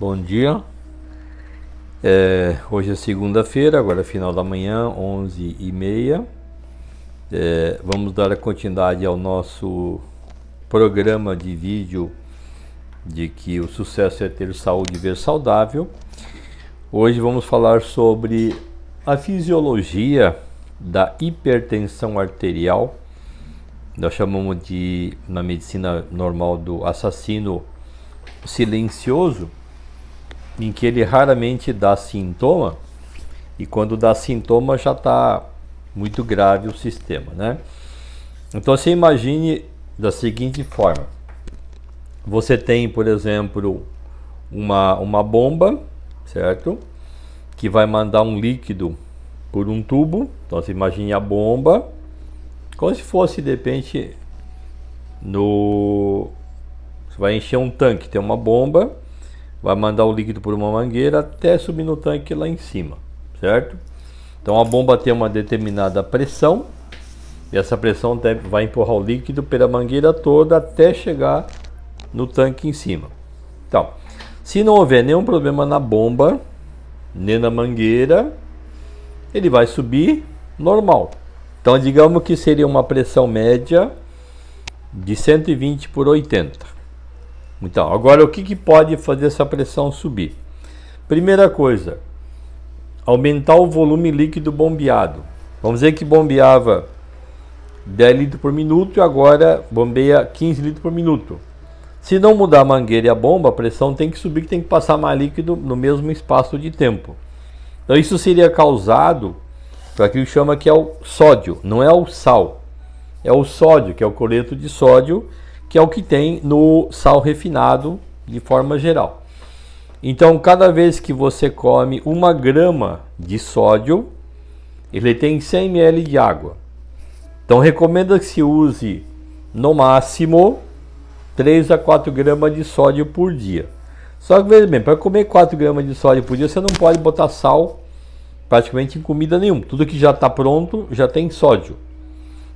Bom dia. Hoje é segunda-feira, agora é final da manhã, 11h30. Vamos dar a continuidade ao nosso programa de vídeo de que o sucesso é ter saúde e ver saudável. Hoje vamos falar sobre a fisiologia da hipertensão arterial. Nós chamamos na medicina normal, do assassino silencioso, em que ele raramente dá sintoma, e quando dá sintoma já está muito grave o sistema, né? Então você imagine da seguinte forma: você tem, por exemplo, uma bomba, certo? Que vai mandar um líquido por um tubo. Então você imagine a bomba como se fosse, de repente, você vai encher um tanque, tem uma bomba, vai mandar o líquido por uma mangueira até subir no tanque lá em cima, certo? Então a bomba tem uma determinada pressão, e essa pressão vai empurrar o líquido pela mangueira toda até chegar no tanque em cima. Então, se não houver nenhum problema na bomba, nem na mangueira, ele vai subir normal. Então digamos que seria uma pressão média de 120 por 80. Então, agora o que pode fazer essa pressão subir? Primeira coisa, aumentar o volume líquido bombeado. Vamos dizer que bombeava 10 litros por minuto e agora bombeia 15 litros por minuto. Se não mudar a mangueira e a bomba, a pressão tem que subir, que tem que passar mais líquido no mesmo espaço de tempo. Então isso seria causado por aquilo que chama que é o sódio, não é o sal. É o sódio, que é o cloreto de sódio, que é o que tem no sal refinado de forma geral. Então, cada vez que você come 1 grama de sódio, ele tem 100 ml de água. Então, recomenda que se use no máximo 3 a 4 gramas de sódio por dia. Só que, veja bem, para comer 4 gramas de sódio por dia, você não pode botar sal praticamente em comida nenhuma. Tudo que já está pronto já tem sódio.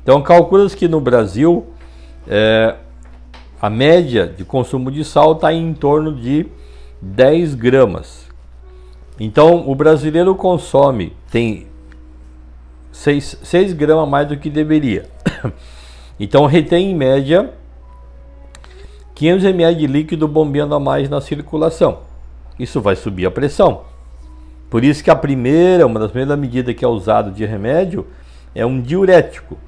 Então, calcula-se que no Brasil a média de consumo de sal está em torno de 10 gramas. Então o brasileiro consome, tem 6 gramas mais do que deveria. Então retém em média 500 ml de líquido bombeando a mais na circulação. Isso vai subir a pressão. Por isso que uma das primeiras medidas que é usado de remédio é um diurético.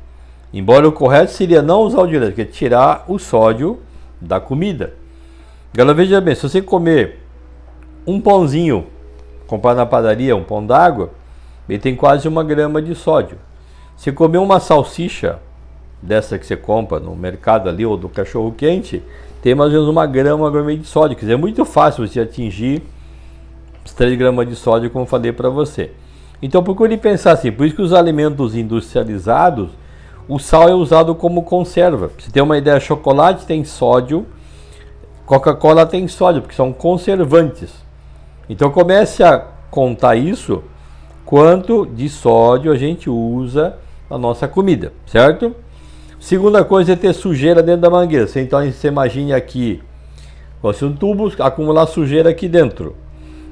Embora o correto seria não usar o diurético, é tirar o sódio da comida. Agora veja bem, se você comer um pãozinho, comprar na padaria, um pão d'água, ele tem quase 1 grama de sódio. Se comer uma salsicha, dessa que você compra no mercado ali, ou do cachorro quente, tem mais ou menos 1 grama de sódio. Quer dizer, é muito fácil você atingir os 3 gramas de sódio, como eu falei para você. Então procure pensar assim, por isso que os alimentos industrializados, o sal é usado como conserva. Pra você ter uma ideia, chocolate tem sódio, Coca-Cola tem sódio, porque são conservantes. Então comece a contar isso, quanto de sódio a gente usa na nossa comida, certo? Segunda coisa é ter sujeira dentro da mangueira. Então você imagine aqui, um tubo, acumular sujeira aqui dentro.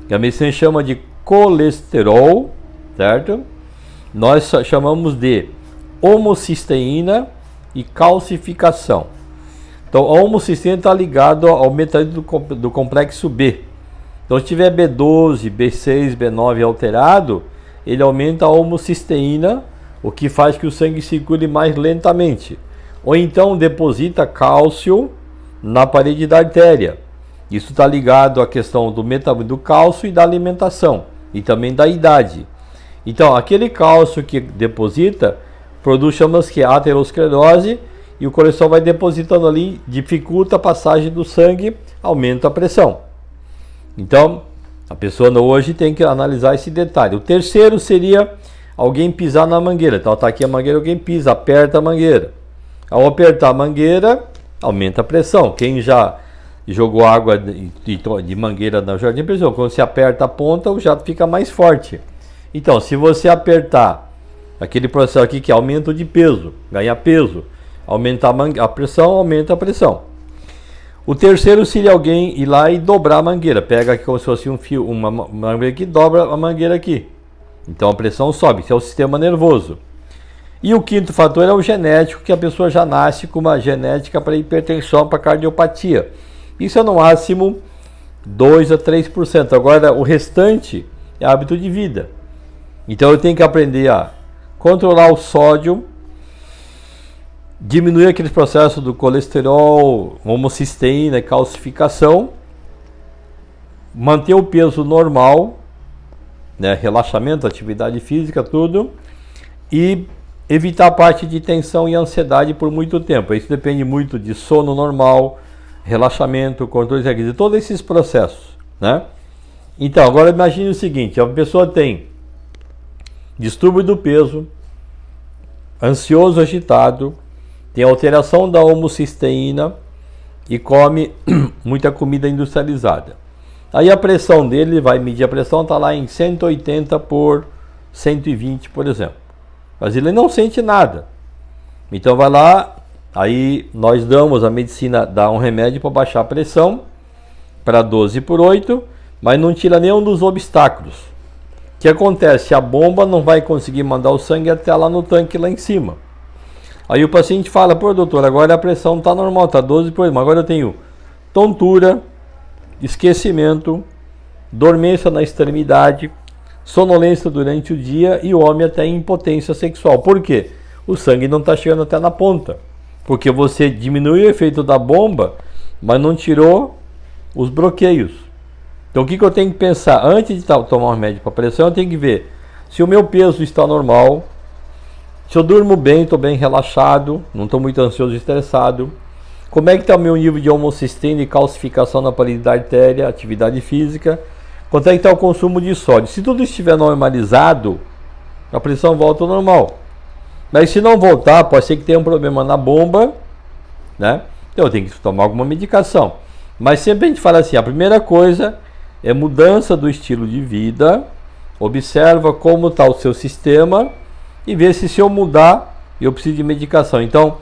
A medicina chama de colesterol, certo? Nós chamamos de homocisteína e calcificação. Então a homocisteína está ligado ao metabolismo do complexo B. Então se tiver B12, B6, B9 alterado, ele aumenta a homocisteína, o que faz que o sangue circule mais lentamente. Ou então deposita cálcio na parede da artéria. Isso está ligado à questão do metabolismo do cálcio e da alimentação, e também da idade. Então aquele cálcio que deposita produz, chamamos que aterosclerose, e o colesterol vai depositando ali, dificulta a passagem do sangue, aumenta a pressão. Então a pessoa hoje tem que analisar esse detalhe. O terceiro seria alguém pisar na mangueira. Então está aqui a mangueira, alguém pisa, aperta a mangueira. Ao apertar a mangueira, aumenta a pressão. Quem já jogou água de mangueira na jardim, quando você aperta a ponta, o jato fica mais forte. Então, se você apertar aquele processo aqui que é aumento de peso, ganha peso, aumentar a pressão, aumenta a pressão. O terceiro seria alguém ir lá e dobrar a mangueira. Pega aqui como se fosse um fio, uma mangueira aqui, dobra a mangueira aqui. Então a pressão sobe, isso é o sistema nervoso. E o quinto fator é o genético, que a pessoa já nasce com uma genética para hipertensão, para cardiopatia. Isso é no máximo 2 a 3%. Agora o restante é hábito de vida. Então eu tenho que aprender a controlar o sódio, diminuir aqueles processos do colesterol, homocisteína, calcificação, manter o peso normal, né, relaxamento, atividade física, tudo, e evitar a parte de tensão e ansiedade por muito tempo. Isso depende muito de sono normal, relaxamento, controle de todos esses processos, né? Então, agora imagine o seguinte, a pessoa tem distúrbio do peso, ansioso, agitado, tem alteração da homocisteína e come muita comida industrializada. Aí a pressão dele, vai medir a pressão, está lá em 180 por 120, por exemplo. Mas ele não sente nada. Então vai lá, aí nós damos, a medicina dá um remédio para baixar a pressão para 12 por 8, mas não tira nenhum dos obstáculos. O que acontece? A bomba não vai conseguir mandar o sangue até lá no tanque lá em cima. Aí o paciente fala, pô doutor, agora a pressão está normal, está 12 por 8, mas agora eu tenho tontura, esquecimento, dormência na extremidade, sonolência durante o dia e o homem até impotência sexual. Por quê? O sangue não está chegando até na ponta. Porque você diminuiu o efeito da bomba, mas não tirou os bloqueios. Então o que eu tenho que pensar? Antes de tomar um remédio para pressão, eu tenho que ver se o meu peso está normal, se eu durmo bem, estou bem relaxado, não estou muito ansioso e estressado. Como é que está o meu nível de homocisteína e calcificação na parede da artéria, atividade física. Quanto é que está o consumo de sódio? Se tudo estiver normalizado, a pressão volta ao normal. Mas se não voltar, pode ser que tenha um problema na bomba, né? Então eu tenho que tomar alguma medicação. Mas sempre a gente fala assim, a primeira coisa é mudança do estilo de vida, observa como está o seu sistema e vê se eu mudar, eu preciso de medicação. Então,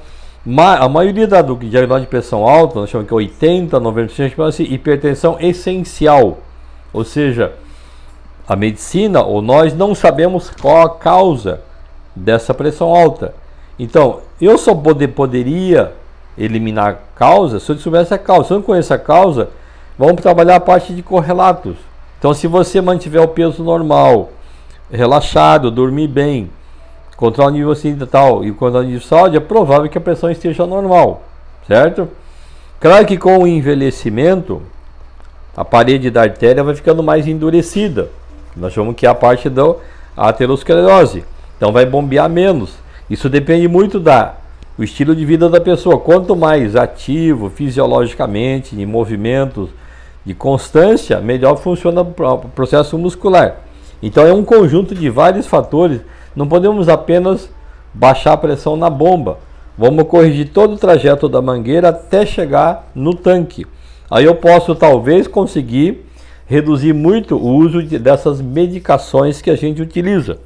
a maioria do diagnóstico de pressão alta, nós chamamos que 80, 90%, chamamos assim, hipertensão essencial. Ou seja, a medicina ou nós não sabemos qual a causa dessa pressão alta. Então, eu só poderia eliminar a causa se eu soubesse a causa. Se eu não conheço a causa, vamos trabalhar a parte de correlatos. Então, se você mantiver o peso normal, relaxado, dormir bem, controlar o nível assim tal e controlar o nível de sódio, é provável que a pressão esteja normal, certo? Claro que com o envelhecimento, a parede da artéria vai ficando mais endurecida. Nós chamamos que é a parte da aterosclerose. Então vai bombear menos. Isso depende muito do estilo de vida da pessoa. Quanto mais ativo fisiologicamente, em movimentos, de constância, melhor funciona o processo muscular. Então é um conjunto de vários fatores. Não podemos apenas baixar a pressão na bomba. Vamos corrigir todo o trajeto da mangueira até chegar no tanque. Aí eu posso talvez conseguir reduzir muito o uso dessas medicações que a gente utiliza.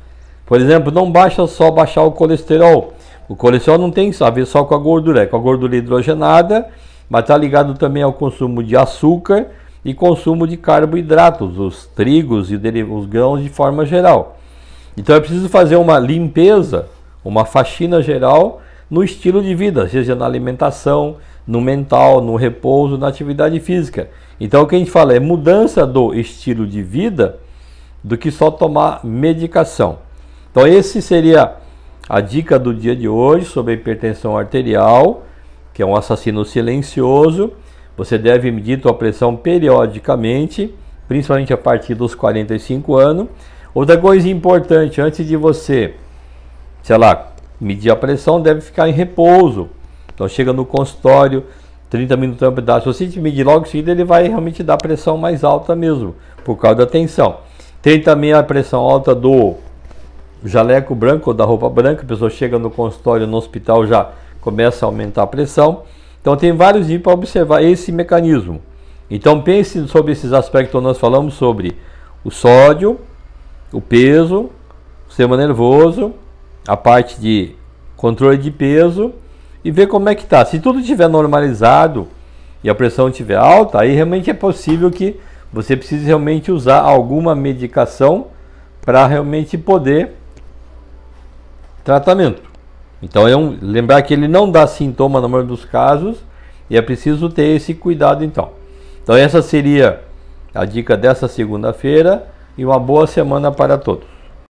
Por exemplo, não basta só baixar o colesterol. O colesterol não tem a ver só com a gordura, é com a gordura hidrogenada, mas está ligado também ao consumo de açúcar e consumo de carboidratos, os trigos e os grãos de forma geral. Então é preciso fazer uma limpeza, uma faxina geral no estilo de vida, seja na alimentação, no mental, no repouso, na atividade física. Então o que a gente fala é mudança do estilo de vida do que só tomar medicação. Então esse seria a dica do dia de hoje sobre a hipertensão arterial, que é um assassino silencioso. Você deve medir sua pressão periodicamente, principalmente a partir dos 45 anos. Outra coisa importante, antes de você, sei lá, medir a pressão, deve ficar em repouso. Então chega no consultório, 30 minutos de pedaço. Se você medir logo em seguida, ele vai realmente dar pressão mais alta mesmo, por causa da tensão. Tem também a pressão alta do jaleco branco ou da roupa branca. A pessoa chega no consultório, no hospital, já começa a aumentar a pressão. Então tem vários níveis para observar esse mecanismo. Então pense sobre esses aspectos que nós falamos sobre o sódio, o peso, o sistema nervoso, a parte de controle de peso e ver como é que está. Se tudo estiver normalizado, e a pressão estiver alta, aí realmente é possível que você precise realmente usar alguma medicação para realmente poder tratamento. Então lembrar que ele não dá sintoma na maioria dos casos e é preciso ter esse cuidado então. Então essa seria a dica dessa segunda-feira e uma boa semana para todos.